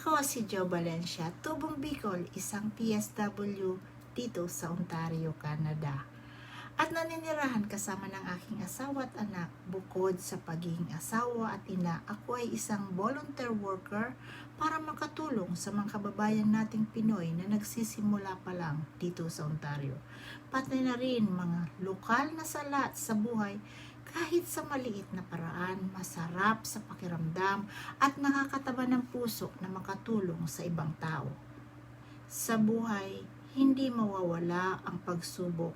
Ako si Jo Valencia, tubong Bicol, isang PSW dito sa Ontario, Canada. At naninirahan kasama ng aking asawa at anak. Bukod sa pagiging asawa at ina, ako ay isang volunteer worker para makatulong sa mga kababayan nating Pinoy na nagsisimula pa lang dito sa Ontario. Pati na rin mga lokal na salat sa buhay kahit sa maliit na paraan, masarap sa pakiramdam at nakakataba ng puso na makatulong sa ibang tao. Sa buhay, hindi mawawala ang pagsubok.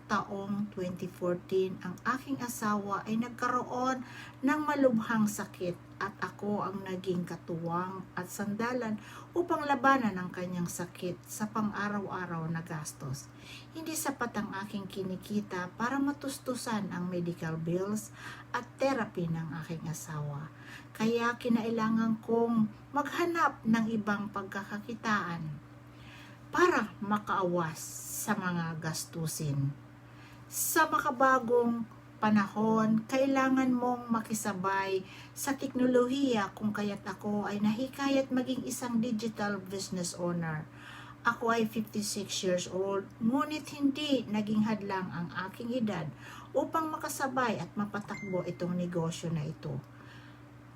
Taong 2014, ang aking asawa ay nagkaroon ng malubhang sakit at ako ang naging katuwang at sandalan upang labanan ang kanyang sakit sa pang-araw-araw na gastos. Hindi sapat ang aking kinikita para matustusan ang medical bills at therapy ng aking asawa. Kaya kinailangan kong maghanap ng ibang pagkakakitaan para makaawas sa mga gastusin. Sa makabagong panahon, kailangan mong makisabay sa teknolohiya kung kaya't ako ay nahikayat maging isang digital business owner. Ako ay 56 years old, ngunit hindi naging hadlang ang aking edad upang makasabay at mapatakbo itong negosyo na ito.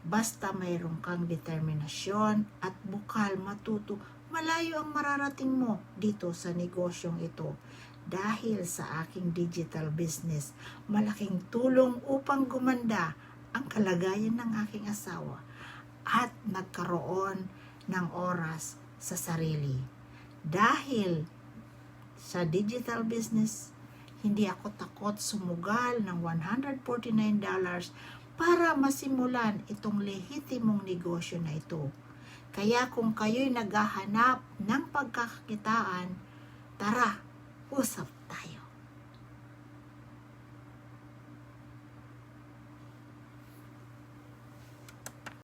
Basta mayroon kang determinasyon at bukal matuto, malayo ang mararating mo dito sa negosyong ito. Dahil sa aking digital business, malaking tulong upang gumanda ang kalagayan ng aking asawa at nagkaroon ng oras sa sarili. Dahil sa digital business, hindi ako takot sumugal ng $149 para masimulan itong lehitimong negosyo na ito. Kaya kung kayo'y naghahanap ng pagkakakitaan, tara, usap tayo.